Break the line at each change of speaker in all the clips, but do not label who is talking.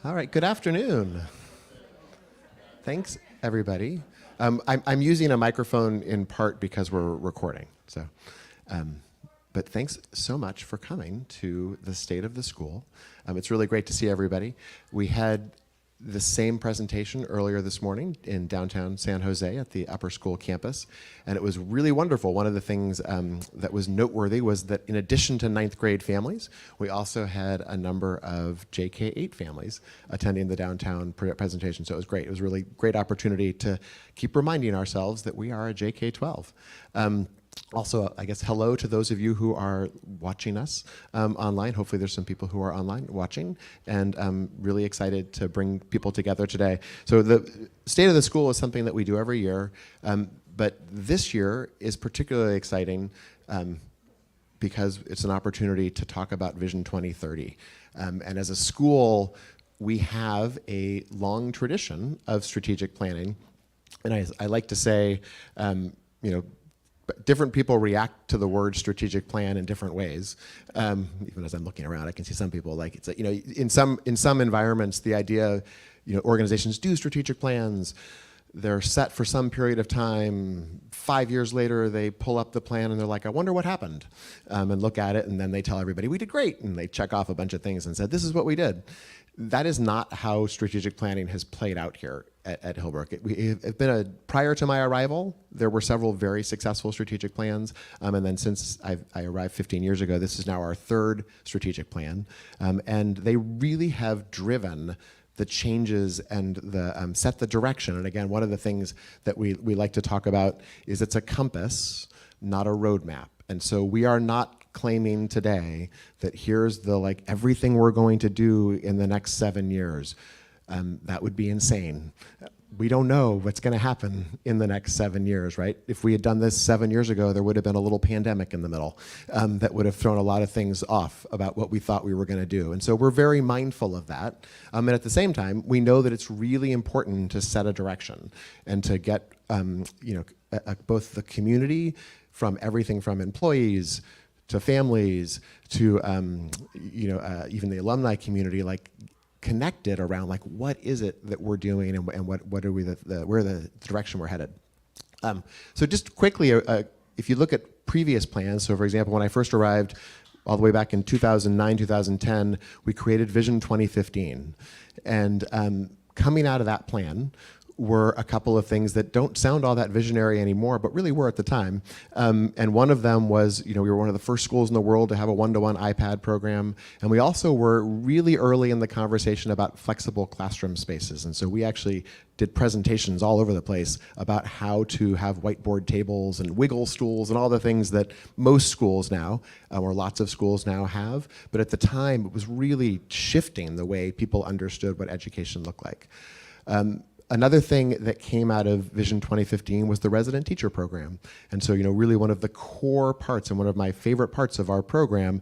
All right, good afternoon. Thanks, everybody. I'm using a microphone in part because we're recording. But thanks so much for coming to the State of the School. It's really great to see everybody. We had the same presentation earlier this morning in downtown San Jose at the upper school campus, and it was really wonderful. One of the things that was noteworthy was that in addition to ninth grade families, we also had a number of JK8 families attending the downtown presentation, so it was great. It was a really great opportunity to keep reminding ourselves that we are a JK12. Also, I guess hello to those of you who are watching us online. Hopefully there's some people who are online watching, and I'm really excited to bring people together today. So the State of the School is something that we do every year, but this year is particularly exciting because it's an opportunity to talk about Vision 2030. And as a school, we have a long tradition of strategic planning, and I like to say, different people react to the word strategic plan in different ways. Even as I'm looking around, I can see some people like it's in some environments the idea, organizations do strategic plans. They're set for some period of time. 5 years later, they pull up the plan and they're like, I wonder what happened, and look at it, and then they tell everybody we did great, and they check off a bunch of things and said this is what we did. That is not how strategic planning has played out here at Hillbrook. Prior to my arrival, there were several very successful strategic plans, and then since I arrived 15 years ago, this is now our third strategic plan, and they really have driven the changes and set the direction. And again, one of the things that we like to talk about is it's a compass, not a roadmap. And so we are not claiming today that here's the everything we're going to do in the next 7 years. That would be insane. We don't know what's going to happen in the next 7 years, right? If we had done this 7 years ago, there would have been a little pandemic in the middle that would have thrown a lot of things off about what we thought we were going to do. And so we're very mindful of that. And at the same time, we know that it's really important to set a direction and to get both the community, from everything from employees to families to even the alumni community, connected around what is it that we're doing and what are we where the direction we're headed. So just quickly, if you look at previous plans, so for example, when I first arrived all the way back in 2009, 2010, we created Vision 2015, and coming out of that plan were a couple of things that don't sound all that visionary anymore, but really were at the time. And one of them was, we were one of the first schools in the world to have a one-to-one iPad program. And we also were really early in the conversation about flexible classroom spaces. And so we actually did presentations all over the place about how to have whiteboard tables and wiggle stools and all the things that most schools now, or lots of schools now have. But at the time, it was really shifting the way people understood what education looked like. Another thing that came out of Vision 2015 was the resident teacher program. And so, really one of the core parts and one of my favorite parts of our program,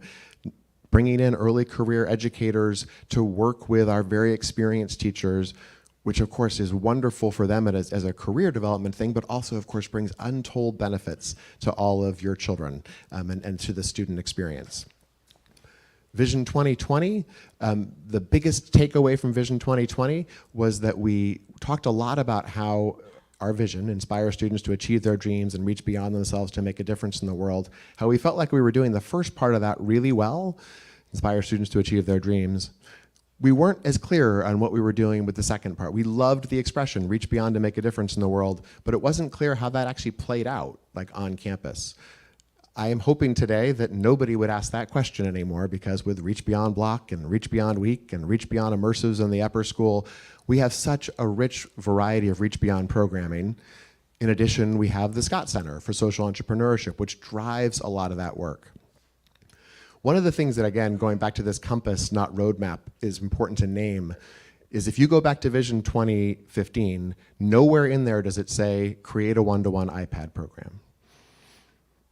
bringing in early career educators to work with our very experienced teachers, which of course is wonderful for them as a career development thing, but also of course brings untold benefits to all of your children and to the student experience. Vision 2020, the biggest takeaway from Vision 2020 was that we talked a lot about how our vision, inspire students to achieve their dreams and reach beyond themselves to make a difference in the world, how we felt like we were doing the first part of that really well, inspire students to achieve their dreams. We weren't as clear on what we were doing with the second part. We loved the expression, reach beyond to make a difference in the world, but it wasn't clear how that actually played out, on campus. I am hoping today that nobody would ask that question anymore, because with Reach Beyond Block and Reach Beyond Week and Reach Beyond Immersives in the upper school, we have such a rich variety of Reach Beyond programming. In addition, we have the Scott Center for Social Entrepreneurship, which drives a lot of that work. One of the things that, again, going back to this compass, not roadmap, is important to name is if you go back to Vision 2015, nowhere in there does it say create a one-to-one iPad program.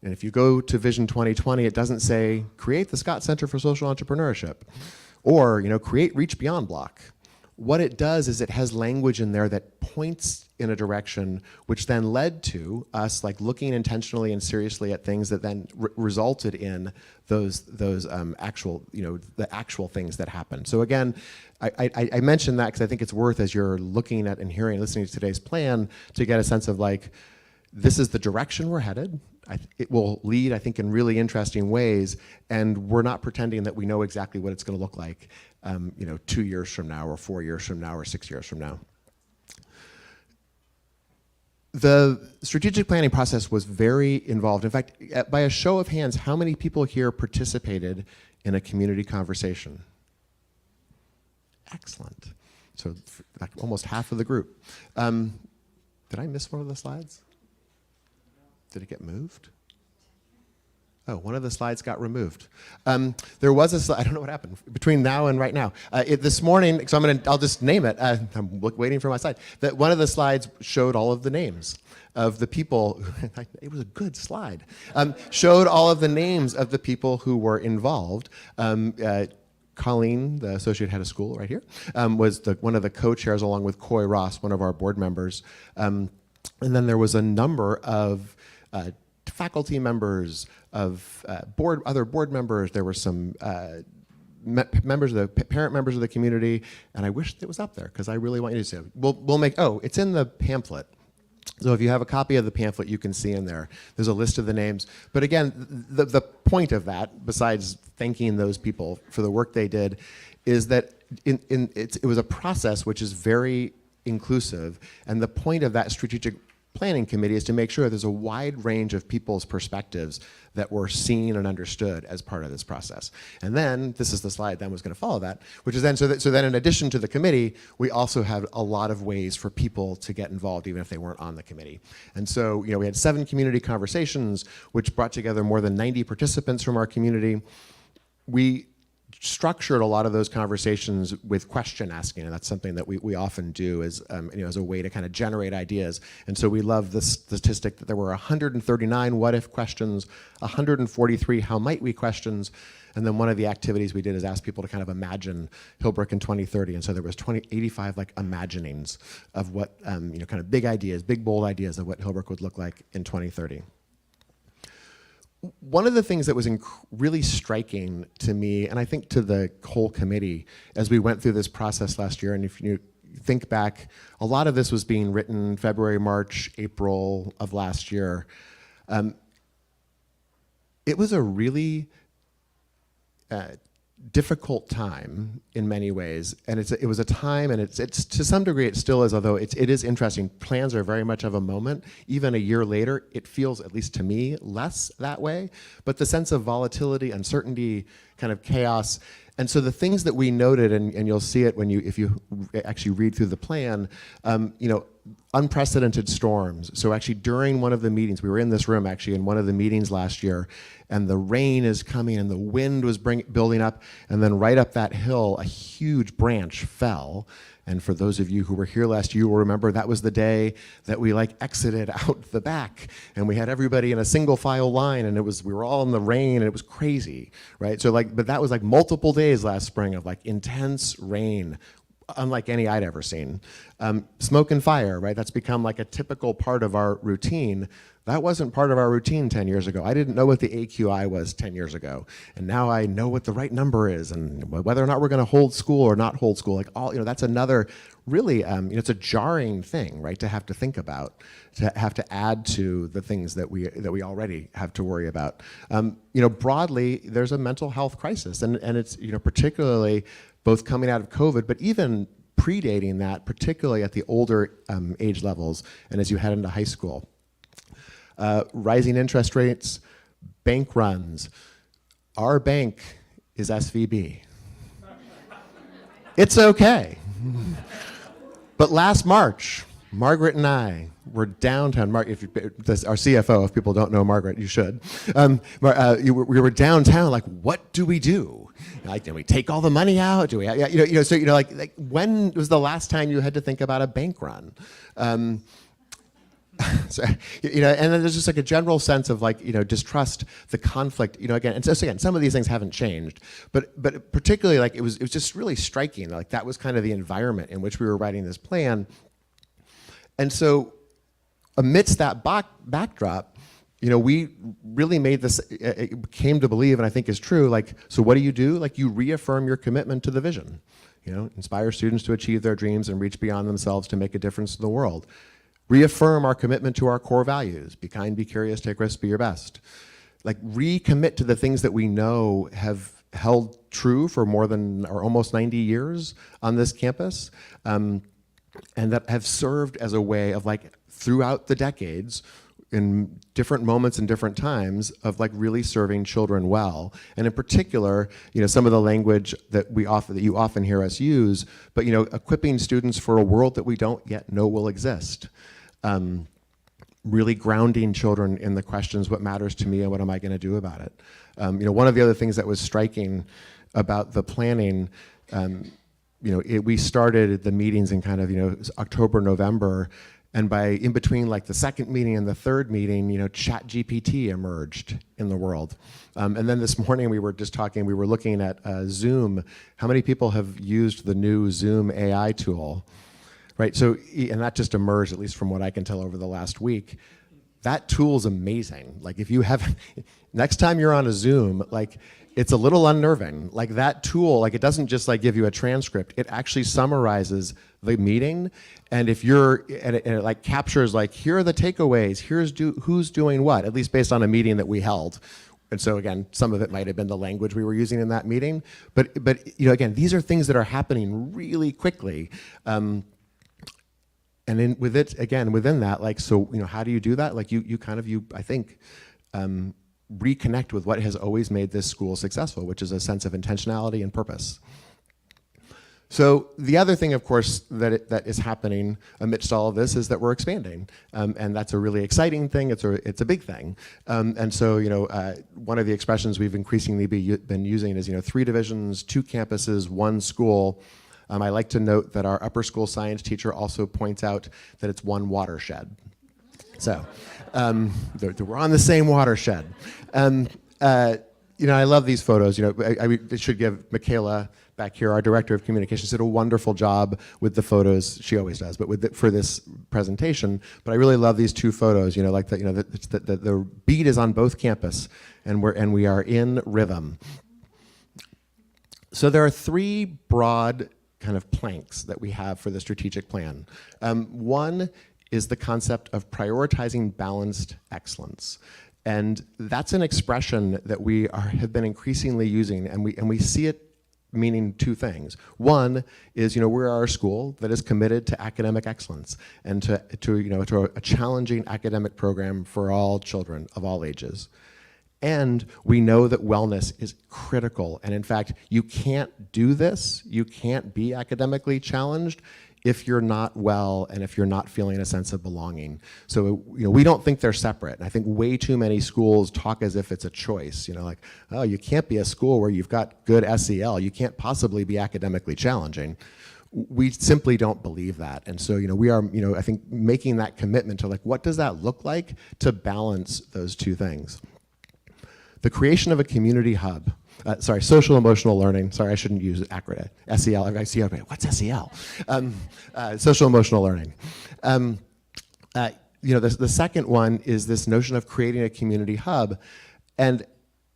And if you go to Vision 2020, it doesn't say create the Scott Center for Social Entrepreneurship, or create Reach Beyond Block, what it does is it has language in there that points in a direction, which then led to us like looking intentionally and seriously at things that then resulted in those actual, the actual things that happened. So again, I mentioned that because I think it's worth, as you're looking at and hearing, listening to today's plan, to get a sense of like, this is the direction we're headed. It will lead, I think, in really interesting ways, and we're not pretending that we know exactly what it's going to look like, 2 years from now, or 4 years from now, or 6 years from now. The strategic planning process was very involved. In fact, by a show of hands, how many people here participated in a community conversation? Excellent. So like almost half of the group. Did I miss one of the slides? Did it get moved? Oh, one of the slides got removed. There was a slide, I don't know what happened between now and right now. This morning, so I'll just name it. I'm waiting for my slide. That one of the slides showed all of the names of the people. It was a good slide. Showed all of the names of the people who were involved. Colleen, the associate head of school right here, was one of the co-chairs along with Coy Ross, one of our board members. And then there was a number of faculty members, of other board members. There were some parent members of the community, and I wish it was up there because I really want you to see it. We'll make, it's in the pamphlet. So if you have a copy of the pamphlet, you can see in there. There's a list of the names. But again, the point of that, besides thanking those people for the work they did, is that it was a process which is very inclusive, and the point of that strategic planning committee is to make sure there's a wide range of people's perspectives that were seen and understood as part of this process. And then, this is the slide that was going to follow that, which is then, so then in addition to the committee, we also have a lot of ways for people to get involved even if they weren't on the committee. And so, we had 7 community conversations, which brought together more than 90 participants from our community. We structured a lot of those conversations with question asking, and that's something that we often do as a way to kind of generate ideas. And so we love the statistic that there were 139 what if questions, 143 how might we questions, and then one of the activities we did is ask people to kind of imagine Hillbrook in 2030, and so there was 85 like imaginings of what kind of big ideas, big bold ideas of what Hillbrook would look like in 2030. One of the things that was really striking to me, and I think to the whole committee, as we went through this process last year, and if you think back, a lot of this was being written February, March, April of last year. It was a really difficult time in many ways, and it was a time, and it's to some degree it still is, although it is interesting. Plans are very much of a moment. Even a year later, it feels, at least to me, less that way. But the sense of volatility, uncertainty, kind of chaos, and so the things that we noted, and you'll see it if you actually read through the plan, unprecedented storms. So actually during one of the meetings, we were in this room actually in one of the meetings last year, and the rain is coming and the wind was building up, and then right up that hill, a huge branch fell. And for those of you who were here last year, you will remember that was the day that we exited out the back, and we had everybody in a single file line, and we were all in the rain, and it was crazy, right? So but that was multiple days last spring of intense rain, unlike any I'd ever seen. Smoke and fire, right? That's become a typical part of our routine. That wasn't part of our routine 10 years ago. I didn't know what the AQI was 10 years ago. And now I know what the right number is, and whether or not we're going to hold school or not hold school. That's another really, it's a jarring thing, right, to have to think about, to have to add to the things that we already have to worry about. Broadly, there's a mental health crisis, and it's, particularly both coming out of COVID, but even predating that, particularly at the older age levels and as you head into high school. Rising interest rates, bank runs. Our bank is SVB. It's okay. But last March, Margaret and I were downtown. Our CFO, if people don't know Margaret, you should. We were downtown. What do we do? Do we take all the money out? Do we? When was the last time you had to think about a bank run? So, and then there's just like a general sense of like, distrust, the conflict, again, and so again, some of these things haven't changed, but particularly like it was just really striking, like that was kind of the environment in which we were writing this plan. And so amidst that backdrop, we really made this, it came to believe, and I think is true, like, so what do? Like, you reaffirm your commitment to the vision, inspire students to achieve their dreams and reach beyond themselves to make a difference in the world. Reaffirm our commitment to our core values: be kind, be curious, take risks, be your best. Like, recommit to the things that we know have held true for more than, or almost 90 years on this campus, and that have served as a way of, like, throughout the decades, in different moments and different times, of like really serving children well. And in particular, some of the language that you often hear us use, but equipping students for a world that we don't yet know will exist. Really grounding children in the questions, what matters to me and what am I going to do about it? One of the other things that was striking about the planning, we started the meetings in kind of October, November, and in between like the second meeting and the third meeting, ChatGPT emerged in the world. And then this morning we were just talking, we were looking at Zoom. How many people have used the new Zoom AI tool? Right, so, and that just emerged, at least from what I can tell over the last week. That tool's amazing. Like, if you have, next time you're on a Zoom, like, it's a little unnerving. Like, that tool, like, it doesn't just like give you a transcript, it actually summarizes the meeting, and if and it like captures like, here are the takeaways, here's who's doing what, at least based on a meeting that we held. And so again, some of it might have been the language we were using in that meeting, but again, these are things that are happening really quickly. And within that, like, so, how do you do that? Like, I think, reconnect with what has always made this school successful, which is a sense of intentionality and purpose. So the other thing, of course, that is happening amidst all of this is that we're expanding, and that's a really exciting thing. It's a big thing, and so one of the expressions we've increasingly been using is 3 divisions, 2 campuses, 1 school. I like to note that our upper school science teacher also points out that it's 1 watershed. So we're on the same watershed. I love these photos. I should give Michaela back here, our director of communications, did a wonderful job with the photos. She always does, but for this presentation. But I really love these 2 photos. Like the beat is on both campus, and we are in rhythm. So there are 3 broad kind of planks that we have for the strategic plan. One is the concept of prioritizing balanced excellence. And that's an expression that we have been increasingly using, and we see it meaning 2 things. One is, we're our school that is committed to academic excellence and to a challenging academic program for all children of all ages. And we know that wellness is critical. And in fact, you can't do this, you can't be academically challenged if you're not well and if you're not feeling a sense of belonging. So, we don't think they're separate. And I think way too many schools talk as if it's a choice, like, oh, you can't be a school where you've got good SEL, you can't possibly be academically challenging. We simply don't believe that. And so, we are, I think making that commitment to like, what does that look like to balance those 2 things? The creation of a community hub, social emotional learning. Sorry, I shouldn't use acronym. SEL. I see. Okay, what's SEL? Social emotional learning. The second one is this notion of creating a community hub, and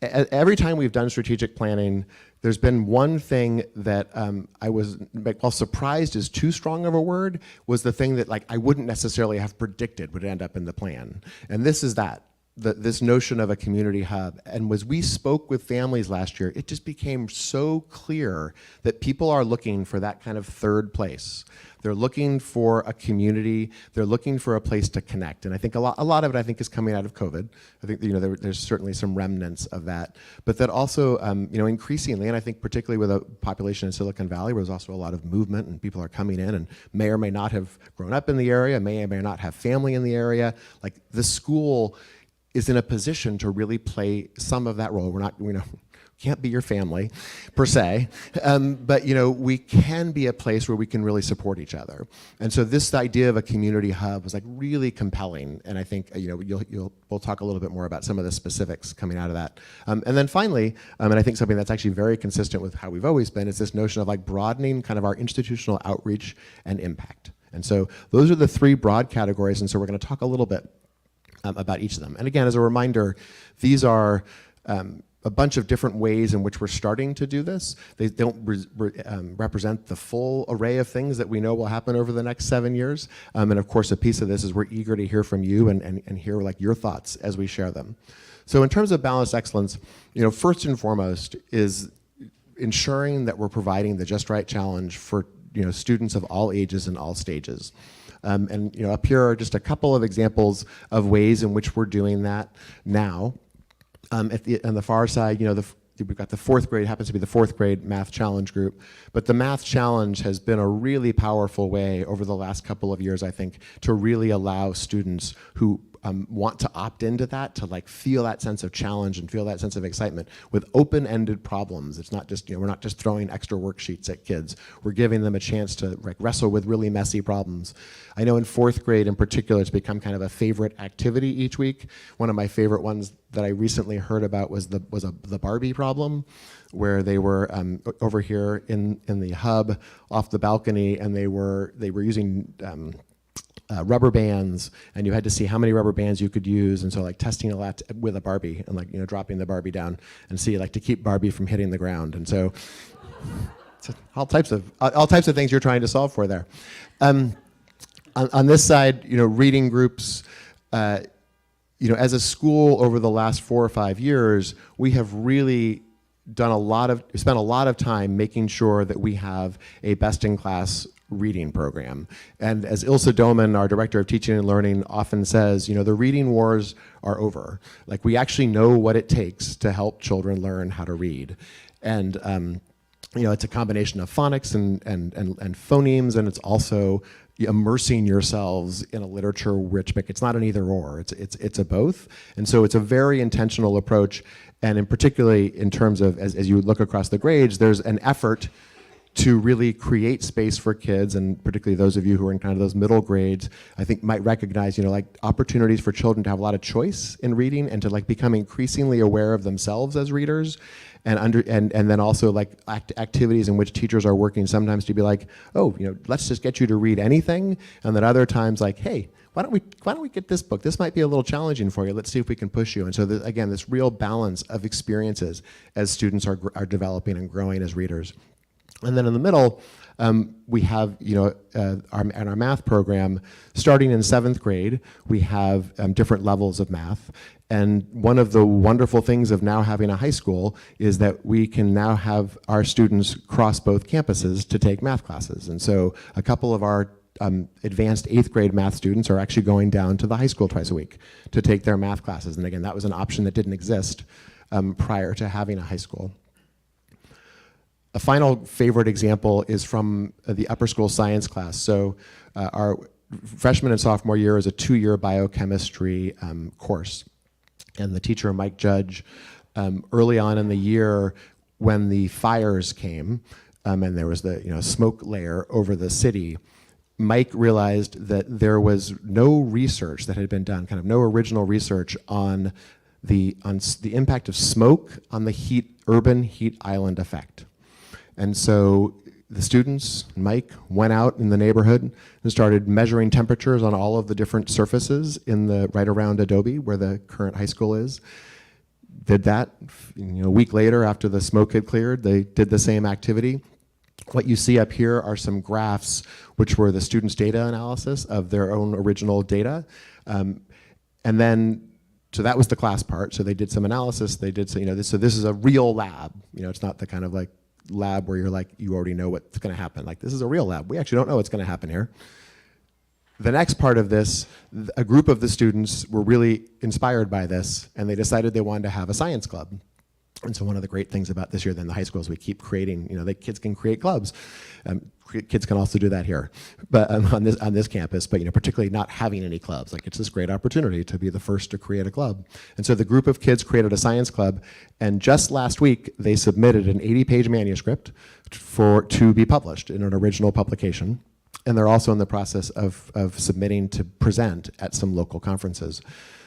every time we've done strategic planning, there's been one thing that I was, while surprised is too strong of a word, was the thing that like I wouldn't necessarily have predicted would end up in the plan, and this is that. This notion of a community hub. And as we spoke with families last year, it just became so clear that people are looking for that kind of third place. They're looking for a community. They're looking for a place to connect. And I think a lot of it, I think, is coming out of COVID. I think there's certainly some remnants of that. But that also, increasingly, and I think particularly with a population in Silicon Valley, where there's also a lot of movement and people are coming in and may or may not have grown up in the area, may or may not have family in the area. Like, the school is in a position to really play some of that role. We're can't be your family per se, but we can be a place where we can really support each other. And so this idea of a community hub was like really compelling, and I think we'll talk a little bit more about some of the specifics coming out of that. And then finally, and I think something that's actually very consistent with how we've always been, is this notion of like broadening kind of our institutional outreach and impact. And so those are the three broad categories, and so we're going to talk a little bit about each of them. And again, as a reminder, these are a bunch of different ways in which we're starting to do this. They don't represent the full array of things that we know will happen over the next 7 years. And of course, a piece of this is we're eager to hear from you and hear like your thoughts as we share them. So in terms of balanced excellence, first and foremost is ensuring that we're providing the just right challenge for students of all ages and all stages. And up here are just a couple of examples of ways in which we're doing that now. On the far side, we've got the fourth grade, happens to be the fourth grade math challenge group. But the math challenge has been a really powerful way over the last couple of years, I think, to really allow students who want to opt into that, to like feel that sense of challenge and feel that sense of excitement with open-ended problems. It's not just, we're not just throwing extra worksheets at kids. We're giving them a chance to like wrestle with really messy problems. I know in fourth grade in particular, it's become kind of a favorite activity each week. One of my favorite ones that I recently heard about was the Barbie problem, where they were over here in the hub off the balcony, and they were using rubber bands, and you had to see how many rubber bands you could use, and so like testing a lot with a Barbie and like dropping the Barbie down and see like to keep Barbie from hitting the ground. And so all types of things you're trying to solve for there. On this side, reading groups. As a school over the last 4 or 5 years, we have really spent a lot of time making sure that we have a best-in-class reading program. And as Ilse Doman, our director of teaching and learning, often says, the reading wars are over. Like, we actually know what it takes to help children learn how to read. And it's a combination of phonics and phonemes, and it's also immersing yourselves in a literature-rich book. It's not an either-or, it's a both. And so it's a very intentional approach, and in particularly in terms of, as you look across the grades, there's an effort to really create space for kids, and particularly those of you who are in kind of those middle grades, I think might recognize, like opportunities for children to have a lot of choice in reading and to like become increasingly aware of themselves as readers, and then also like activities in which teachers are working sometimes to be like, oh, let's just get you to read anything, and then other times like, hey, why don't we get this book? This might be a little challenging for you. Let's see if we can push you. And so again, this real balance of experiences as students are developing and growing as readers. And then in the middle, we have, our math program, starting in 7th grade, we have different levels of math. And one of the wonderful things of now having a high school is that we can now have our students cross both campuses to take math classes. And so a couple of our advanced 8th grade math students are actually going down to the high school twice a week to take their math classes. And again, that was an option that didn't exist prior to having a high school. A final favorite example is from the upper school science class. So our freshman and sophomore year is a 2-year biochemistry course. And the teacher, Mike Judge, early on in the year when the fires came and there was the smoke layer over the city, Mike realized that there was no research that had been done, kind of no original research on the impact of smoke on the urban heat island effect. And so the students, Mike, went out in the neighborhood and started measuring temperatures on all of the different surfaces right around Adobe, where the current high school is. Did that, a week later after the smoke had cleared, they did the same activity. What you see up here are some graphs, which were the students' data analysis of their own original data. And then, so that was the class part. So they did some analysis. They did, so this is a real lab. It's not the kind of like lab where you're like, you already know what's going to happen. Like, this is a real lab. We actually don't know what's going to happen here. The next part of this, a group of the students were really inspired by this, and they decided they wanted to have a science club. And so one of the great things about this year then the high school is we keep creating, the kids can create clubs. Kids can also do that here, but on this campus. But particularly not having any clubs, like it's this great opportunity to be the first to create a club. And so the group of kids created a science club, and just last week they submitted an 80-page manuscript to be published in an original publication. And they're also in the process of submitting to present at some local conferences.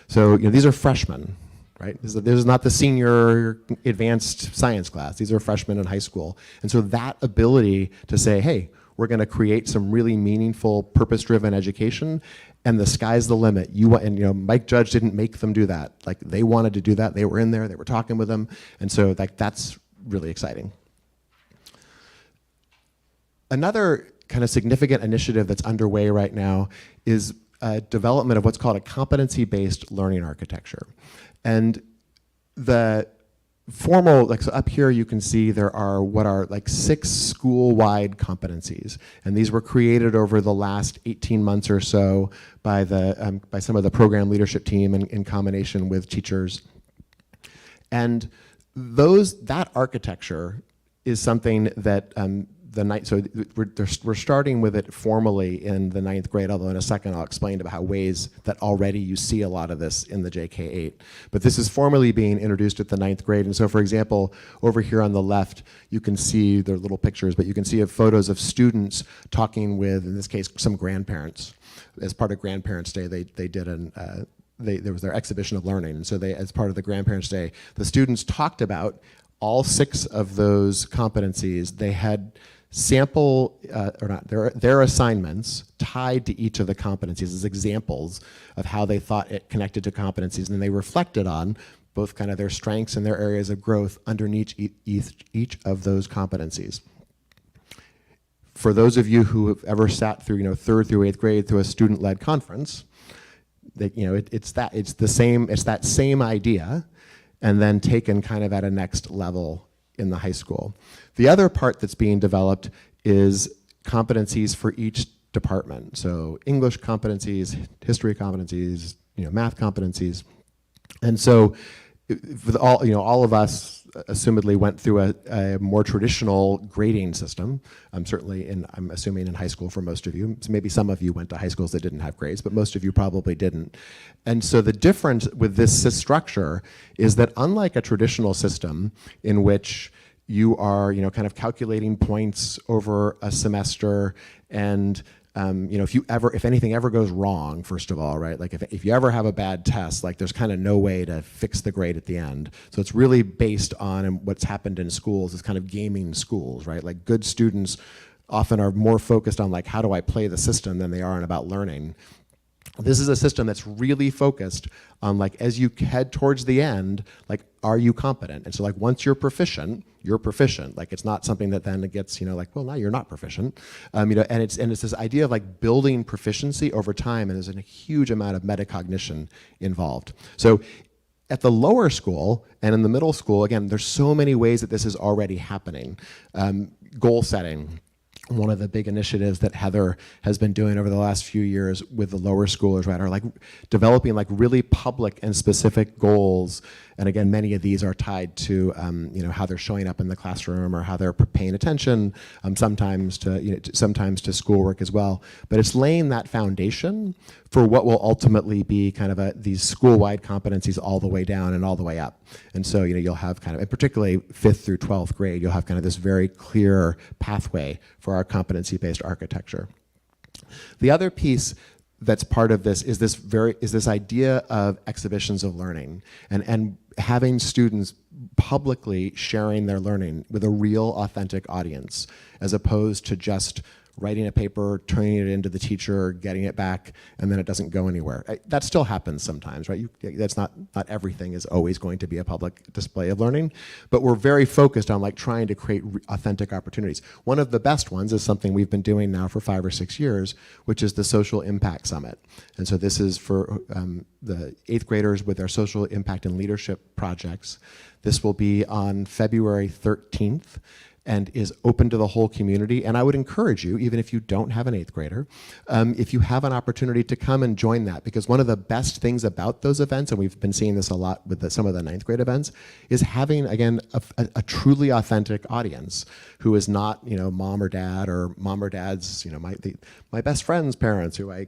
So these are freshmen. Right? This is not the senior advanced science class. These are freshmen in high school. And so that ability to say, hey, we're going to create some really meaningful, purpose-driven education, and the sky's the limit. Mike Judge didn't make them do that. Like, they wanted to do that. They were in there. They were talking with them. And so that's really exciting. Another kind of significant initiative that's underway right now is development of what's called a competency-based learning architecture. And the formal, so up here you can see there are what are 6 school-wide competencies. And these were created over the last 18 months or so by some of the program leadership team in combination with teachers. And that architecture is something that we're starting with it formally in the 9th grade, although in a second I'll explain about how ways that already you see a lot of this in the JK8. But this is formally being introduced at the 9th grade. And so, for example, over here on the left, you can see their little pictures, but you can see photos of students talking with, in this case, some grandparents. As part of Grandparents' Day, they did there was their exhibition of learning. And so as part of the Grandparents' Day, the students talked about all 6 of those competencies. They had their assignments tied to each of the competencies as examples of how they thought it connected to competencies, and then they reflected on both kind of their strengths and their areas of growth underneath each of those competencies. For those of you who have ever sat through 3rd through 8th grade through a student-led conference, it's that same idea, and then taken kind of at a next level in the high school. The other part that's being developed is competencies for each department. So English competencies, history competencies, math competencies. And so all of us assumedly went through a more traditional grading system. Certainly I'm assuming in high school for most of you. So maybe some of you went to high schools that didn't have grades, but most of you probably didn't. And so the difference with this structure is that unlike a traditional system in which you are kind of calculating points over a semester, and if anything ever goes wrong, first of all, right? Like if you ever have a bad test, there's kind of no way to fix the grade at the end. So it's really based on what's happened in schools is kind of gaming schools, right? Like good students often are more focused on how do I play the system than they are on about learning. This is a system that's really focused on as you head towards the end, are you competent? And so once you're proficient, you're proficient. It's not something that then gets, well, now you're not proficient. And it's this idea of building proficiency over time, and there's a huge amount of metacognition involved. So at the lower school and in the middle school, again, there's so many ways that this is already happening. Goal setting. One of the big initiatives that Heather has been doing over the last few years with the lower schoolers, right, are developing really public and specific goals. And again, many of these are tied to how they're showing up in the classroom or how they're paying attention, sometimes to schoolwork as well. But it's laying that foundation for what will ultimately be kind of these school-wide competencies all the way down and all the way up. And so you'll have and particularly 5th through 12th grade, you'll have kind of this very clear pathway for our competency-based architecture. The other piece that's part of this is this idea of exhibitions of learning and having students publicly sharing their learning with a real authentic audience, as opposed to just writing a paper, turning it into the teacher, getting it back, and then it doesn't go anywhere. That still happens sometimes, right? That's not everything is always going to be a public display of learning, but we're very focused on trying to create authentic opportunities. One of the best ones is something we've been doing now for 5 or 6 years, which is the Social Impact Summit. And so this is for the 8th graders with their social impact and leadership projects. This will be on February 13th. and is open to the whole community. And I would encourage you, even if you don't have an 8th grader, if you have an opportunity to come and join that, because one of the best things about those events, and we've been seeing this a lot with some of the 9th grade events, is having, again, a truly authentic audience who is not, mom or dad, or mom or dad's, my best friend's parents who I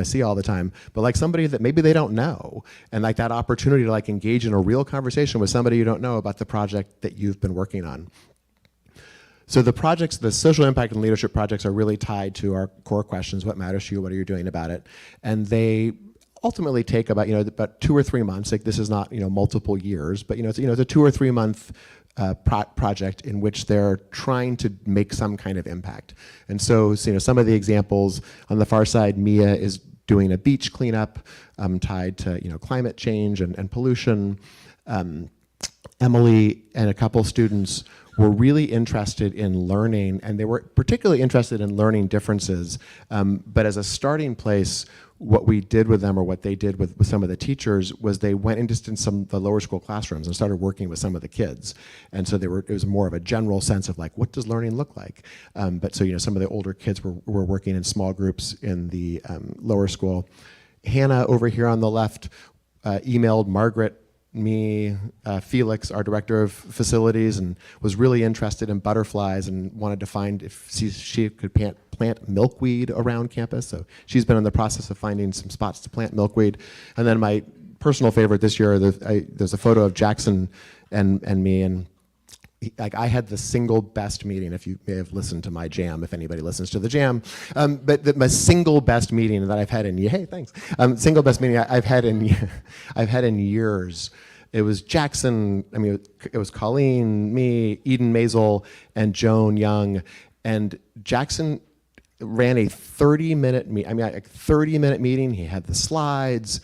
see all the time, but like somebody that maybe they don't know, and like that opportunity to like engage in a real conversation with somebody you don't know about the project that you've been working on. So the projects, the social impact and leadership projects, are really tied to our core questions: what matters to you, what are you doing about it? And they ultimately take about 2 or 3 months. Like, this is not multiple years, but it's a 2 or 3 month project in which they're trying to make some kind of impact. And so some of the examples on the far side, Mia is doing a beach cleanup tied to climate change and pollution. Emily and a couple students were really interested in learning, and they were particularly interested in learning differences. But as a starting place, what we did with them, or what they did with some of the teachers, was they went into some of the lower school classrooms and started working with some of the kids. And so it was more of a general sense of like, what does learning look like? But so some of the older kids were working in small groups in the lower school. Hannah over here on the left emailed Margaret, me, Felix, our director of facilities, and was really interested in butterflies and wanted to find if she could plant milkweed around campus. So she's been in the process of finding some spots to plant milkweed. And then my personal favorite this year, there's a photo of Jackson and me, and I had the single best meeting, if you may have listened to my jam, if anybody listens to the jam, but my single best meeting that I've had in, hey, thanks, single best meeting I've had in years. It was Jackson, it was Colleen, me, Eden Maisel, and Joan Young, and Jackson ran a 30-minute meeting. He had the slides,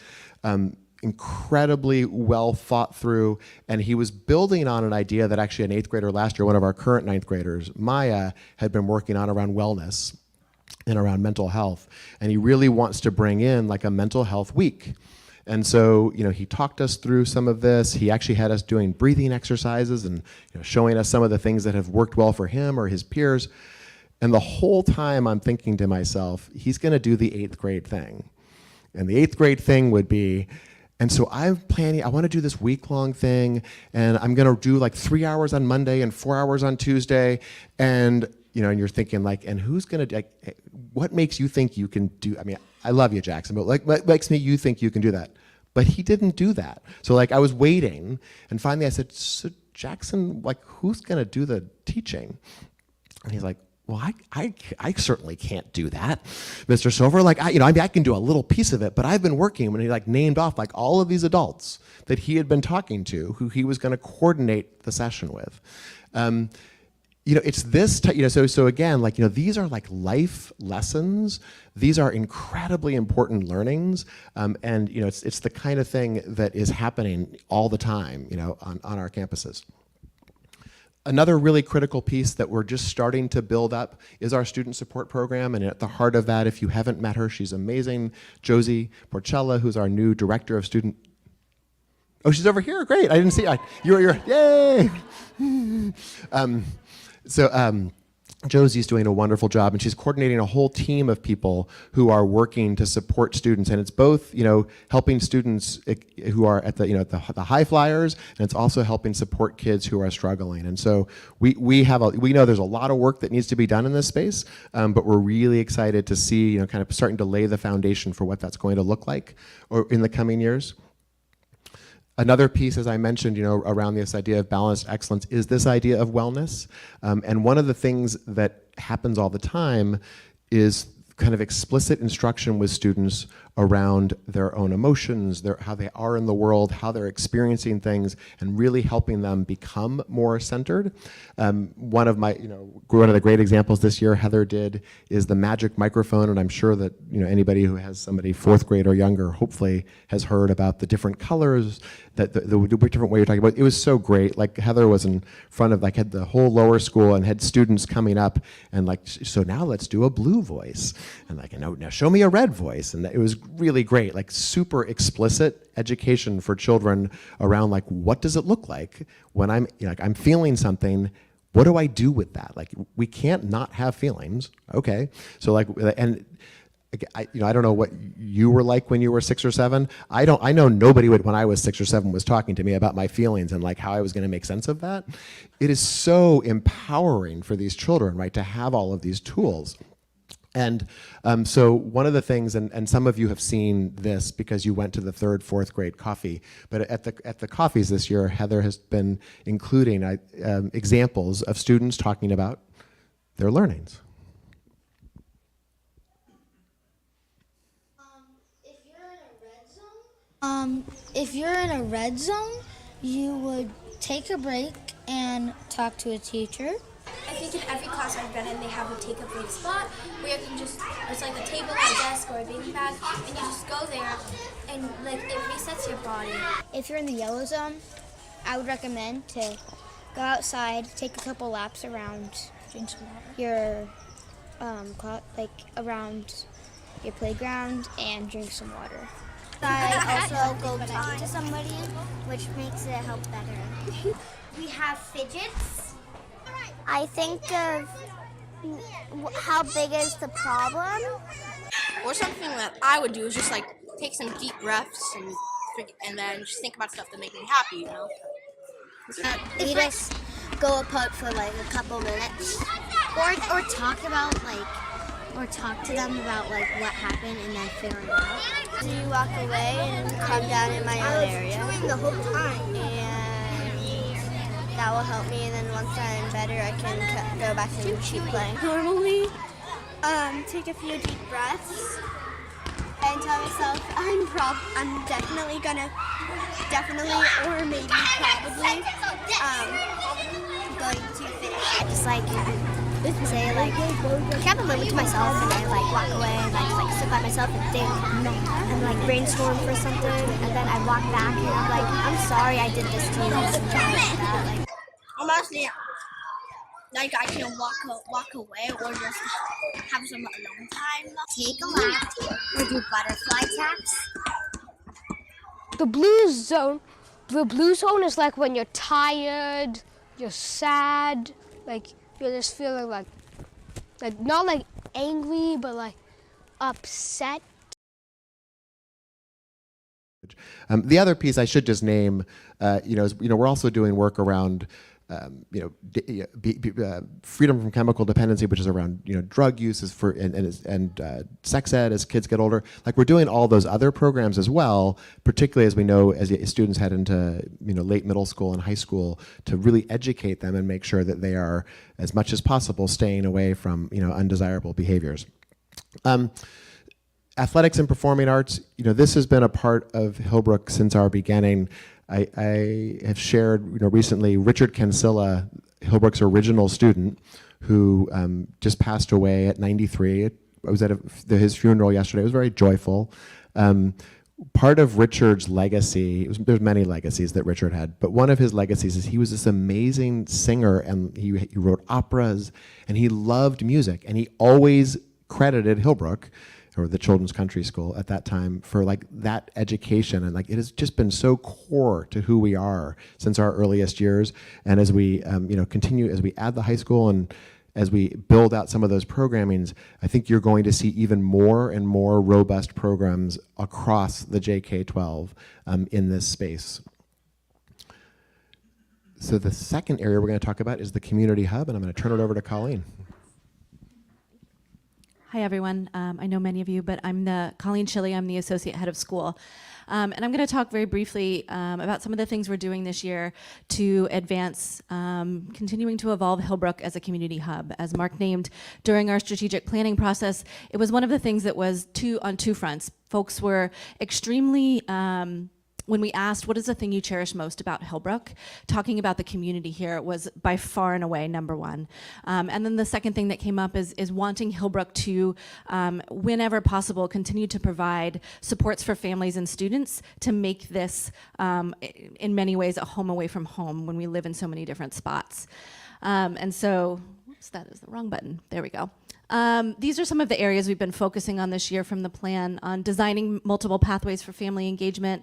incredibly well thought through, and he was building on an idea that actually an 8th grader last year, one of our current 9th graders, Maya, had been working on around wellness and around mental health. And he really wants to bring in like a mental health week. And so, he talked us through some of this. He actually had us doing breathing exercises and showing us some of the things that have worked well for him or his peers. And the whole time I'm thinking to myself, he's gonna do the 8th grade thing. And the 8th grade thing would be, and so I'm planning, I want to do this week-long thing, and I'm going to do like 3 hours on Monday and 4 hours on Tuesday, and and you're thinking like, and who's going to, what makes you think you can do, I love you, Jackson, but like, what makes you think you can do that? But he didn't do that. So like, I was waiting, and finally I said, so Jackson, like, who's going to do the teaching? And he's like, well, I certainly can't do that, Mr. Silver. Like, I can do a little piece of it, but I've been working, when he like named off like all of these adults that he had been talking to, who he was going to coordinate the session with. It's this, so again, like, these are like life lessons. These are incredibly important learnings. And, it's the kind of thing that is happening all the time, on our campuses. Another really critical piece that we're just starting to build up is our student support program, and at the heart of that, if you haven't met her, she's amazing, Josie Porcella, who's our new director of student. Oh, she's over here, great, I didn't see, you're yay! Josie's doing a wonderful job, and she's coordinating a whole team of people who are working to support students, and it's both, helping students who are at the high flyers, and it's also helping support kids who are struggling. And so we know there's a lot of work that needs to be done in this space, but we're really excited to see, kind of starting to lay the foundation for what that's going to look like in the coming years. Another piece, as I mentioned, around this idea of balanced excellence is this idea of wellness. And one of the things that happens all the time is kind of explicit instruction with students around their own emotions, how they are in the world, how they're experiencing things, and really helping them become more centered. One of the great examples this year Heather did is the magic microphone, and I'm sure that anybody who has somebody 4th grade or younger hopefully has heard about the different colors, that the different way you're talking about. It was so great. Like, Heather was in front of, had the whole lower school and had students coming up and so now let's do a blue voice, and now show me a red voice, and it was really great, super explicit education for children around what does it look like when I'm feeling something, what do I do with that? Like, we can't not have feelings, okay? So like, and I don't know what you were like when you were 6 or 7. I know nobody when I was 6 or 7 was talking to me about my feelings and like how I was going to make sense of that. It is so empowering for these children, right, to have all of these tools. And so one of the things, and some of you have seen this because you went to the 3rd, 4th grade coffee, but at the coffees this year, Heather has been including examples of students talking about their learnings.
If you're in a red zone, you would take a break and talk to a teacher.
I think in every class I've been in, they have a take a break spot where you can just, it's like a table, a desk, or a baby bag, and you just go there and like it resets your body.
If you're in the yellow zone, I would recommend to go outside, take a couple laps around
Drink some water.
your around your playground and drink some water. I also go talk to somebody, which makes it help better.
We have fidgets.
I think of how big is the problem.
Or something that I would do is just like take some deep breaths and then just think about stuff that make me happy, you know?
We just go apart for like a couple minutes, or talk to them about like what happened and then figure it out.
So you walk away and calm down in my own area.
I was chewing the whole time.
And that will help me, and then once I'm better, I can go back and keep playing.
Normally, take a few deep breaths and tell myself I'm definitely or maybe probably going to finish.
I just say have a moment to myself, and I walk away and I just sit by myself and think and brainstorm for something, and then I walk back and I'm like, I'm sorry I did this to you. That.
Honestly, like I can walk away or just have some alone time.
Take a lap or do butterfly taps.
The blue zone is like when you're tired, you're sad, like you're just feeling like not like angry, but like upset.
The other piece I should just name, is we're also doing work around freedom from chemical dependency, which is around drug use and sex ed as kids get older. Like, we're doing all those other programs as well, particularly as we know as students head into late middle school and high school, to really educate them and make sure that they are, as much as possible, staying away from undesirable behaviors. Athletics and performing arts, this has been a part of Hillbrook since our beginning. I have shared recently Richard Cancilla, Hillbrook's original student, who just passed away at 93. I was at his funeral yesterday. It was very joyful. Part of Richard's legacy, there's many legacies that Richard had, but one of his legacies is he was this amazing singer, and he wrote operas, and he loved music, and he always credited Hillbrook, or the Children's Country School at that time, for that education, and it has just been so core to who we are since our earliest years. And as we continue, as we add the high school and as we build out some of those programmings, I think you're going to see even more and more robust programs across the JK-12 in this space. So the second area we're going to talk about is the community hub, and I'm going to turn it over to Colleen.
Hi, everyone. I know many of you, but I'm Colleen Schilly. I'm the Associate Head of School. And I'm going to talk very briefly about some of the things we're doing this year to advance continuing to evolve Hillbrook as a community hub. As Mark named, during our strategic planning process, it was one of the things that was on two fronts. Folks were extremely when we asked, what is the thing you cherish most about Hillbrook? Talking about the community here was by far and away number one. And then the second thing that came up is wanting Hillbrook to, whenever possible, continue to provide supports for families and students to make this, in many ways, a home away from home when we live in so many different spots. And so, oops, that is the wrong button. There we go. These are some of the areas we've been focusing on this year from the plan, on designing multiple pathways for family engagement,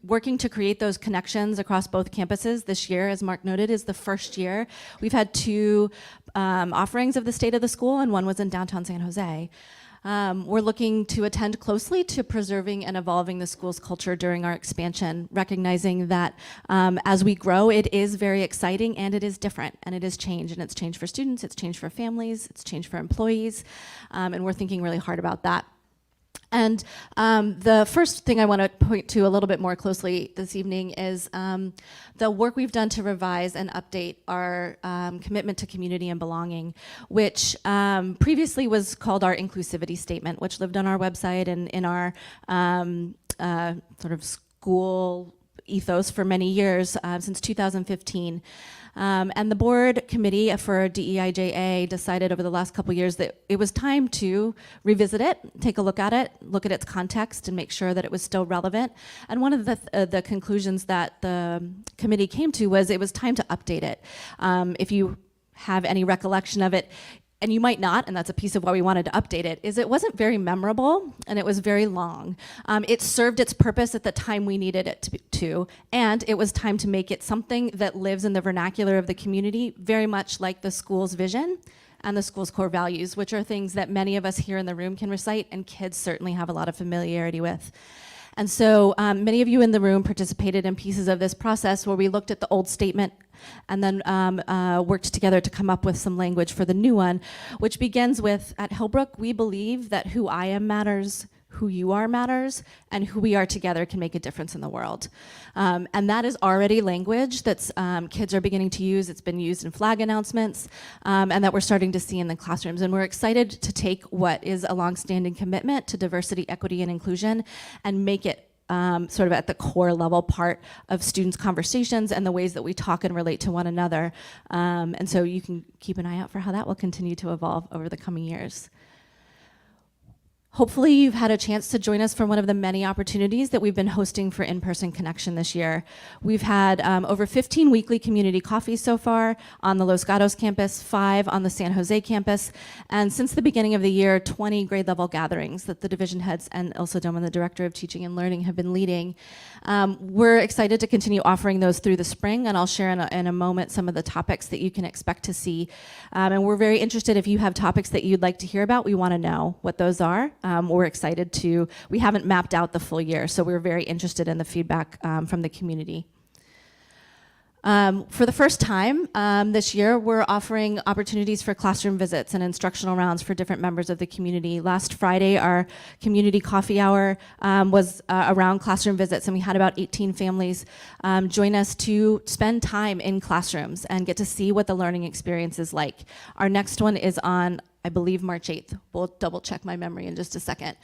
working to create those connections across both campuses. This year, as Mark noted, is the first year. We've had 2 offerings of the State of the School, and one was in downtown San Jose. We're looking to attend closely to preserving and evolving the school's culture during our expansion, recognizing that as we grow, it is very exciting and it is different and it is change. And it's change for students, it's change for families, it's change for employees, and we're thinking really hard about that. And the first thing I want to point to a little bit more closely this evening is the work we've done to revise and update our commitment to community and belonging, which previously was called our inclusivity statement, which lived on our website and in our sort of school ethos for many years, since 2015. And the board committee for DEIJA decided over the last couple years that it was time to revisit it, take a look at it, look at its context, and make sure that it was still relevant. And one of the conclusions that the committee came to was it was time to update it. If you have any recollection of it, and you might not, and that's a piece of why we wanted to update it, is it wasn't very memorable and it was very long. It served its purpose at the time we needed it to, and it was time to make it something that lives in the vernacular of the community, very much like the school's vision and the school's core values, which are things that many of us here in the room can recite and kids certainly have a lot of familiarity with. And so many of you in the room participated in pieces of this process where we looked at the old statement and then worked together to come up with some language for the new one, which begins with, at Hillbrook, we believe that who I am matters, who you are matters, and who we are together can make a difference in the world. And that is already language that kids are beginning to use. It's been used in flag announcements, and that we're starting to see in the classrooms. And we're excited to take what is a longstanding commitment to diversity, equity, and inclusion and make it sort of at the core level part of students' conversations and the ways that we talk and relate to one another. And so you can keep an eye out for how that will continue to evolve over the coming years. Hopefully you've had a chance to join us for one of the many opportunities that we've been hosting for in-person connection this year. We've had over 15 weekly community coffees so far on the Los Gatos campus, 5 on the San Jose campus, and since the beginning of the year, 20 grade level gatherings that the division heads and Ilsa Doman, the Director of Teaching and Learning, have been leading. We're excited to continue offering those through the spring, and I'll share in a moment some of the topics that you can expect to see. And we're very interested if you have topics that you'd like to hear about. We want to know what those are. We're excited to, we haven't mapped out the full year, so we're very interested in the feedback from the community. For the first time this year, we're offering opportunities for classroom visits and instructional rounds for different members of the community. Last Friday, our community coffee hour was around classroom visits, and we had about 18 families join us to spend time in classrooms and get to see what the learning experience is like. Our next one is on, I believe, March 8th. We'll double check my memory in just a second.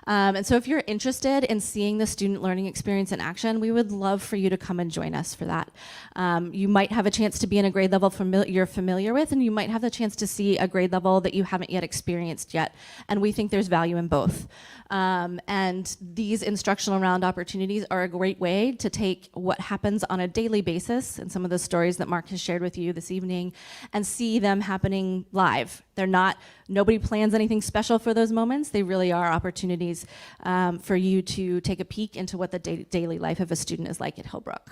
And so if you're interested in seeing the student learning experience in action, we would love for you to come and join us for that. You might have a chance to be in a grade level you're familiar with, and you might have the chance to see a grade level that you haven't yet experienced yet. And we think there's value in both. And these instructional round opportunities are a great way to take what happens on a daily basis and some of the stories that Mark has shared with you this evening and see them happening live. They're not, nobody plans anything special for those moments. They really are opportunities for you to take a peek into what the daily life of a student is like at Hillbrook.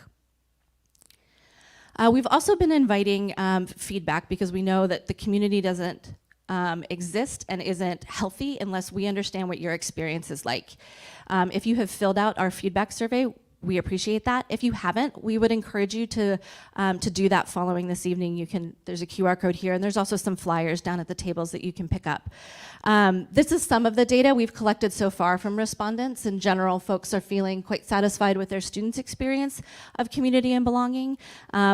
We've also been inviting feedback because we know that the community doesn't exist and isn't healthy unless we understand what your experience is like. If you have filled out our feedback survey, we appreciate that. If you haven't, we would encourage you to do that following this evening. You can, there's a QR code here, and there's also some flyers down at the tables that you can pick up. This is some of the data we've collected so far from respondents. In general, folks are feeling quite satisfied with their students' experience of community and belonging,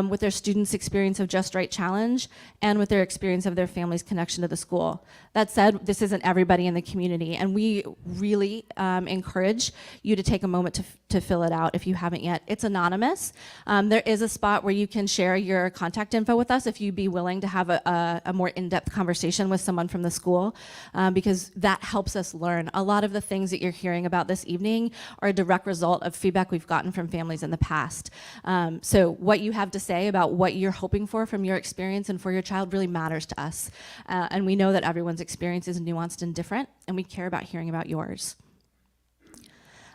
with their students' experience of Just Right Challenge, and with their experience of their family's connection to the school. That said, this isn't everybody in the community, and we really encourage you to take a moment to fill it out if you haven't yet. It's anonymous. There is a spot where you can share your contact info with us if you'd be willing to have a more in-depth conversation with someone from the school, because that helps us learn. A lot of the things that you're hearing about this evening are a direct result of feedback we've gotten from families in the past. So what you have to say about what you're hoping for from your experience and for your child really matters to us. And we know that everyone's experience is nuanced and different, and we care about hearing about yours.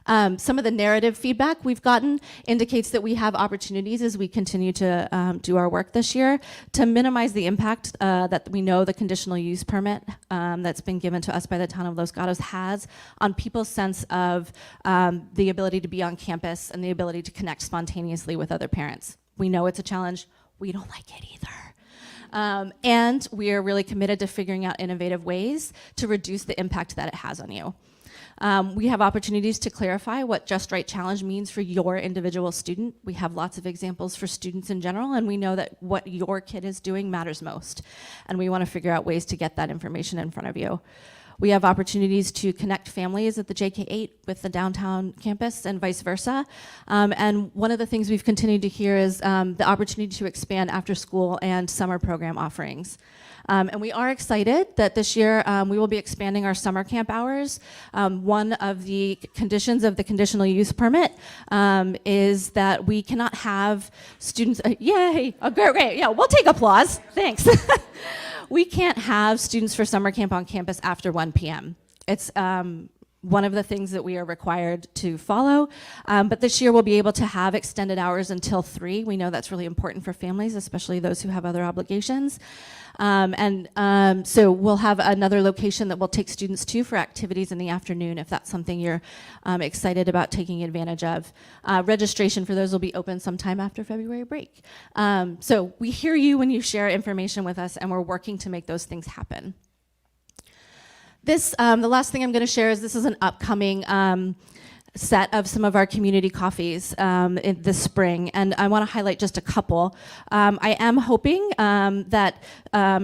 Some of the narrative feedback we've gotten indicates that we have opportunities as we continue to do our work this year to minimize the impact that we know the conditional use permit that's been given to us by the town of Los Gatos has on people's sense of the ability to be on campus and the ability to connect spontaneously with other parents. We know it's a challenge. We don't like it either. And we are really committed to figuring out innovative ways to reduce the impact that it has on you. We have opportunities to clarify what Just Right Challenge means for your individual student. We have lots of examples for students in general, and we know that what your kid is doing matters most. And we want to figure out ways to get that information in front of you. We have opportunities to connect families at the JK8 with the downtown campus and vice versa. And one of the things we've continued to hear is the opportunity to expand after school and summer program offerings. And we are excited that this year we will be expanding our summer camp hours. One of the conditions of the conditional use permit is that we cannot have students, yay, oh, great, yeah, we'll take applause, thanks. We can't have students for summer camp on campus after 1 p.m. It's one of the things that we are required to follow. But this year we'll be able to have extended hours until 3. We know that's really important for families, especially those who have other obligations. So we'll have another location that we'll take students to for activities in the afternoon if that's something you're excited about taking advantage of. Registration for those will be open sometime after February break. So we hear you when you share information with us, and we're working to make those things happen. This, the last thing I'm going to share is this is an upcoming set of some of our community coffees in this spring, and I want to highlight just a couple. I am hoping that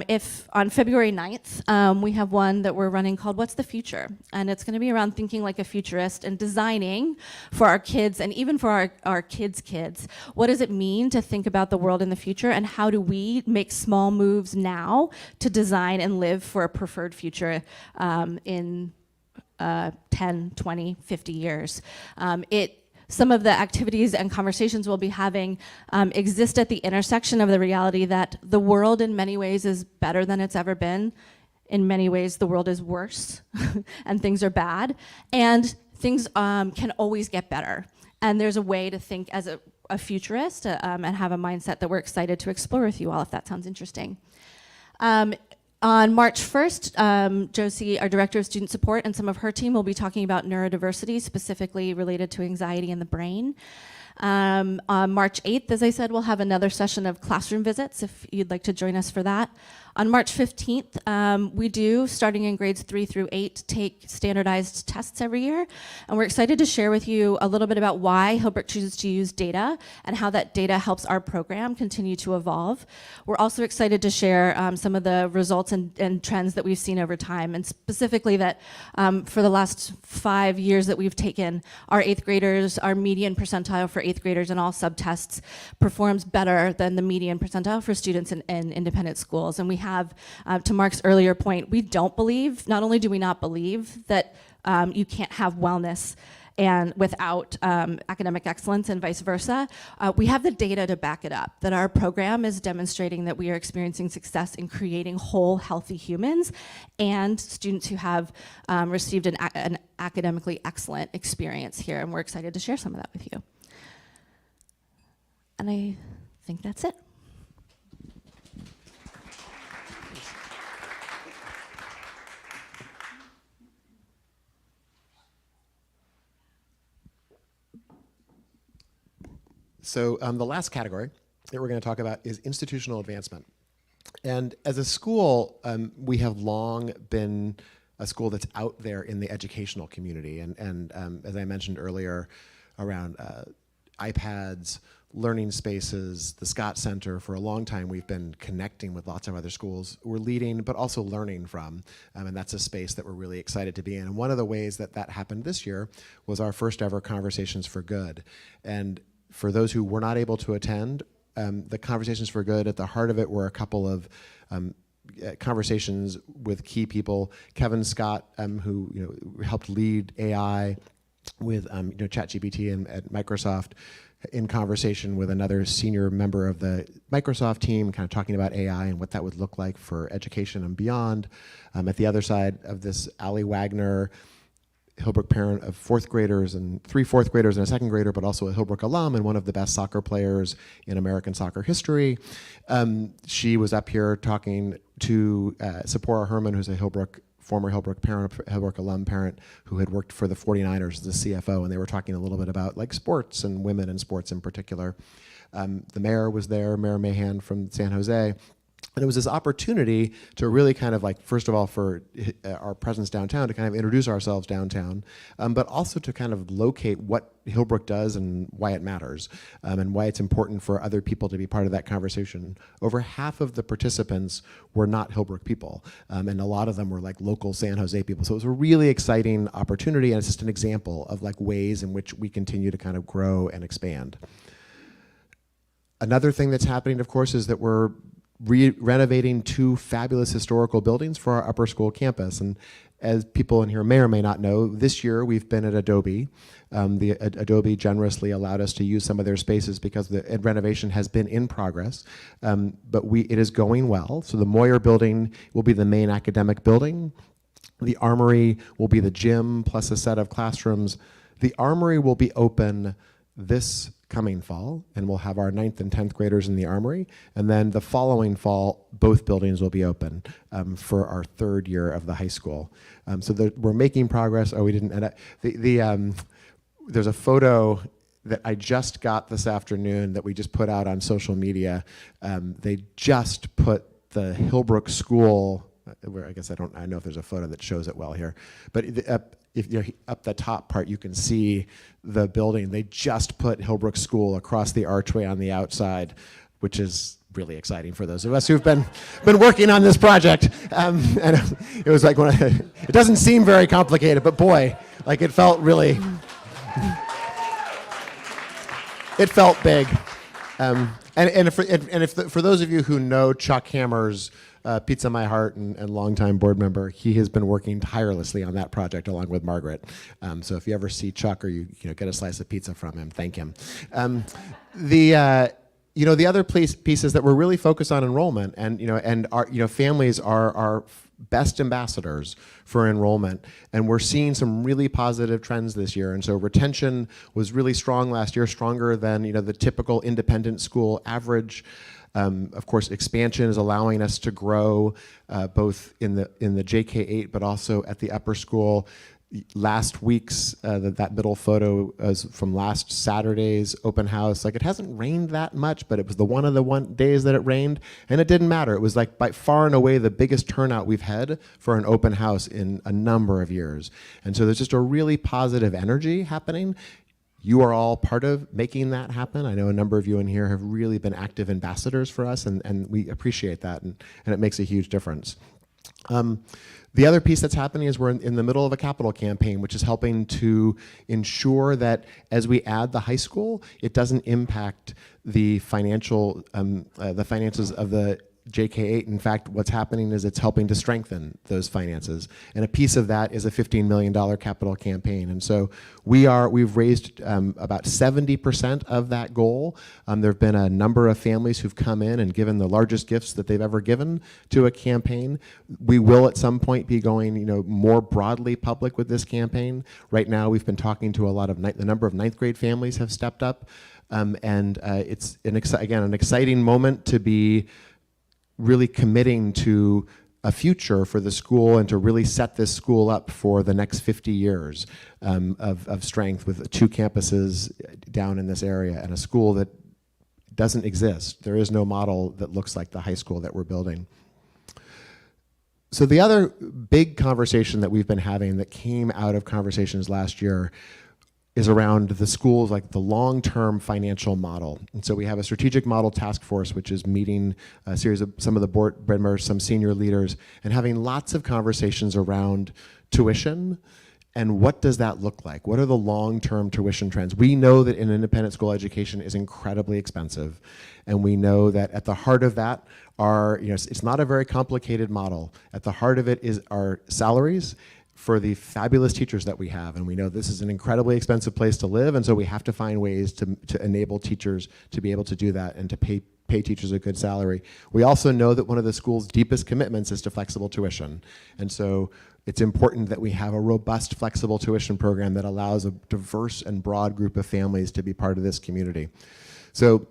if on February 9th, we have one that we're running called What's the Future? And it's going to be around thinking like a futurist and designing for our kids and even for our kids' kids. What does it mean to think about the world in the future, and how do we make small moves now to design and live for a preferred future in 10, 20, 50 years. Some of the activities and conversations we'll be having exist at the intersection of the reality that the world in many ways is better than it's ever been. In many ways, the world is worse and things are bad. And things can always get better. And there's a way to think as a futurist and have a mindset that we're excited to explore with you all, if that sounds interesting. On March 1st, Josie, our Director of Student Support, and some of her team will be talking about neurodiversity, specifically related to anxiety in the brain. On March 8th, as I said, we'll have another session of classroom visits if you'd like to join us for that. On March 15th, we do, starting in grades 3 through 8, take standardized tests every year. And we're excited to share with you a little bit about why Hillbrook chooses to use data and how that data helps our program continue to evolve. We're also excited to share some of the results and trends that we've seen over time, and specifically that for the last 5 years that we've taken, our 8th graders, our median percentile for 8th graders in all subtests performs better than the median percentile for students in independent schools. And we have, to Mark's earlier point, we don't believe, not only do we not believe that you can't have wellness and without academic excellence and vice versa, we have the data to back it up, that our program is demonstrating that we are experiencing success in creating whole, healthy humans and students who have received an academically excellent experience here, and we're excited to share some of that with you. And I think that's it.
So the last category that we're going to talk about is institutional advancement. And as a school, we have long been a school that's out there in the educational community. And as I mentioned earlier, around iPads, learning spaces, the Scott Center. For a long time, we've been connecting with lots of other schools we're leading, but also learning from. And that's a space that we're really excited to be in. And one of the ways that that happened this year was our first ever Conversations for Good. And for those who were not able to attend, the Conversations for Good, at the heart of it were a couple of conversations with key people. Kevin Scott, who helped lead AI with ChatGPT at Microsoft, in conversation with another senior member of the Microsoft team, kind of talking about AI and what that would look like for education and beyond. At the other side of this, Allie Wagner, Hillbrook parent of fourth graders and 3 fourth graders and a second grader, but also a Hillbrook alum and one of the best soccer players in American soccer history. She was up here talking to Sephora Herman, who's a former Hillbrook parent, Hillbrook alum parent, who had worked for the 49ers as the CFO, and they were talking a little bit about like sports and women in sports in particular. The mayor was there, Mayor Mahan from San Jose. And it was this opportunity to really kind of like, first of all, for our presence downtown, to kind of introduce ourselves downtown, but also to kind of locate what Hillbrook does and why it matters, and why it's important for other people to be part of that conversation. Over half of the participants were not Hillbrook people, and a lot of them were like local San Jose people. So it was a really exciting opportunity, and it's just an example of like ways in which we continue to kind of grow and expand. Another thing that's happening, of course, is that we're renovating 2 fabulous historical buildings for our upper school campus. And as people in here may or may not know, this year we've been at Adobe. Adobe generously allowed us to use some of their spaces because the renovation has been in progress, but it is going well. So the Moyer building will be the main academic building. The Armory will be the gym plus a set of classrooms. The Armory will be open this coming fall, and we'll have our 9th and 10th graders in the Armory. And then the following fall, both buildings will be open for our 3rd year of the high school. So we're making progress. Oh, we didn't edit. There's a photo that I just got this afternoon that we just put out on social media. They just put the Hillbrook School, where I guess I know if there's a photo that shows it well here, but if you're up the top part, you can see the building. They just put Hillbrook School across the archway on the outside, which is really exciting for those of us who've been working on this project. And it was like, it doesn't seem very complicated, but boy, like it felt really, it felt big. For those of you who know Chuck Hammer's Pizza My Heart and longtime board member, he has been working tirelessly on that project along with Margaret. So if you ever see Chuck or you get a slice of pizza from him, thank him. The other pieces that we're really focused on enrollment, and our families are our best ambassadors for enrollment, and we're seeing some really positive trends this year. And so retention was really strong last year, stronger than the typical independent school average. Of course, expansion is allowing us to grow both in the JK8, but also at the upper school. Last week's, that middle photo is from last Saturday's open house. Like, it hasn't rained that much, but it was one of the days that it rained, and it didn't matter. It was like by far and away the biggest turnout we've had for an open house in a number of years. And so there's just a really positive energy happening. You are all part of making that happen. I know a number of you in here have really been active ambassadors for us, and we appreciate that, and it makes a huge difference. The other piece that's happening is we're in the middle of a capital campaign, which is helping to ensure that as we add the high school, it doesn't impact the finances of the JK8. In fact, what's happening is it's helping to strengthen those finances. And a piece of that is a $15 million capital campaign. And so we've raised about 70% of that goal. There have been a number of families who've come in and given the largest gifts that they've ever given to a campaign. We will at some point be going more broadly public with this campaign. Right now, we've been talking to the number of 9th grade families have stepped up. It's an exciting moment to be really committing to a future for the school and to really set this school up for the next 50 years of strength, with 2 campuses down in this area and a school that doesn't exist. There is no model that looks like the high school that we're building. So the other big conversation that we've been having that came out of conversations last year is around the school's like the long-term financial model. And so we have a strategic model task force, which is meeting a series of some of the board members, some senior leaders, and having lots of conversations around tuition and what does that look like? What are the long-term tuition trends? We know that an independent school education is incredibly expensive, and we know that at the heart of that are, it's not a very complicated model. At the heart of it is our salaries for the fabulous teachers that we have, and we know this is an incredibly expensive place to live, and so we have to find ways to enable teachers to be able to do that and to pay teachers a good salary. We also know that one of the school's deepest commitments is to flexible tuition, and so it's important that we have a robust flexible tuition program that allows a diverse and broad group of families to be part of this community. So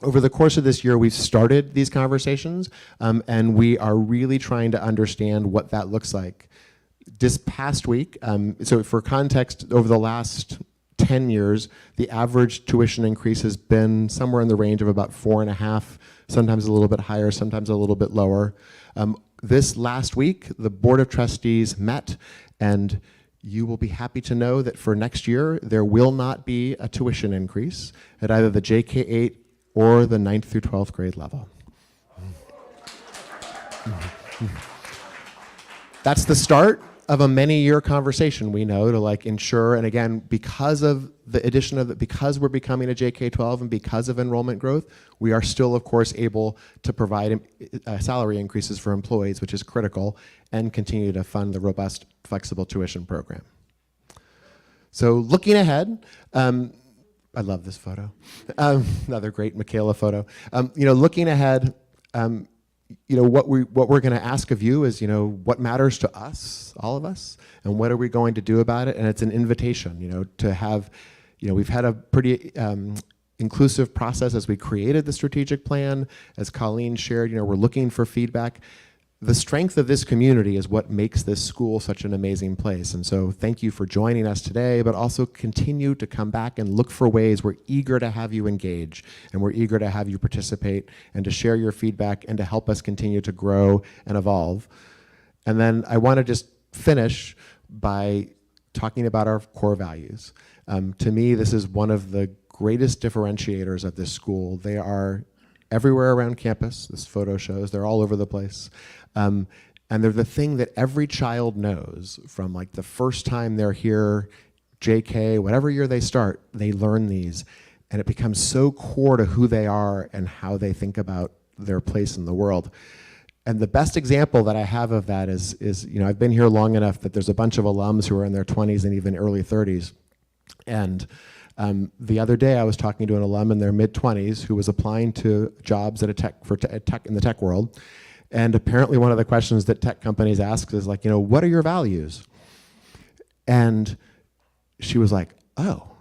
over the course of this year, we've started these conversations, and we are really trying to understand what that looks like. This past week, so for context, over the last 10 years, the average tuition increase has been somewhere in the range of about 4.5%, sometimes a little bit higher, sometimes a little bit lower. This last week, the Board of Trustees met, and you will be happy to know that for next year, there will not be a tuition increase at either the JK-8 or the 9th through 12th grade level. That's the start of a many-year conversation, we know, to like ensure, and again, because of the addition of because we're becoming a JK-12 and because of enrollment growth, we are still, of course, able to provide salary increases for employees, which is critical, and continue to fund the robust, flexible tuition program. So looking ahead, I love this photo. Another great Michaela photo. Looking ahead, what we're going to ask of you is, what matters to us, all of us, and what are we going to do about it? And it's an invitation, to have, we've had a pretty inclusive process as we created the strategic plan. As Colleen shared, we're looking for feedback. The strength of this community is what makes this school such an amazing place. And so thank you for joining us today, but also continue to come back and look for ways. We're eager to have you engage, and we're eager to have you participate and to share your feedback and to help us continue to grow and evolve. And then I want to just finish by talking about our core values. To me, this is one of the greatest differentiators of this school. They are everywhere around campus, this photo shows, they're all over the place. And they're the thing that every child knows from like the first time they're here, JK, whatever year they start, they learn these. And it becomes so core to who they are and how they think about their place in the world. And the best example that I have of that is I've been here long enough that there's a bunch of alums who are in their 20s and even early 30s. And the other day I was talking to an alum in their mid-20s who was applying to jobs at in the tech world. And apparently one of the questions that tech companies ask is like, what are your values? And she was like, oh,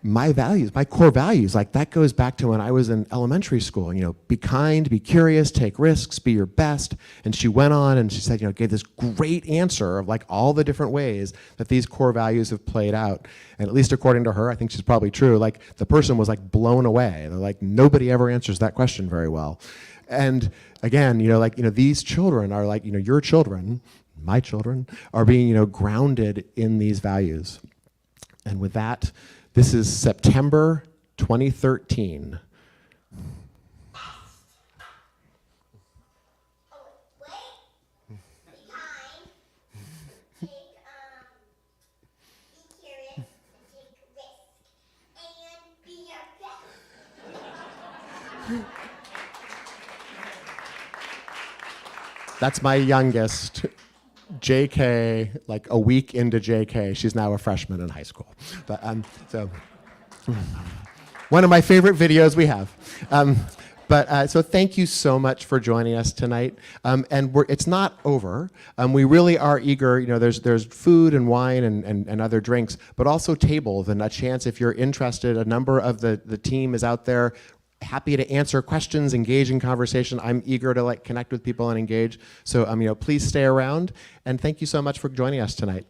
my values, my core values, like that goes back to when I was in elementary school, be kind, be curious, take risks, be your best. And she went on and she said, gave this great answer of like all the different ways that these core values have played out. And at least according to her, I think she's probably true, like the person was like blown away. They're like, nobody ever answers that question very well. And again, these children are like, your children, my children, are being, grounded in these values. And with that, this is September 2013. That's my youngest, JK, like a week into JK. She's now a freshman in high school. But so one of my favorite videos we have. So thank you so much for joining us tonight. And it's not over. We really are eager. There's food and wine and other drinks, but also tables and a chance if you're interested. A number of the team is out there, happy to answer questions, engage in conversation. I'm eager to like connect with people and engage. So please stay around. And thank you so much for joining us tonight.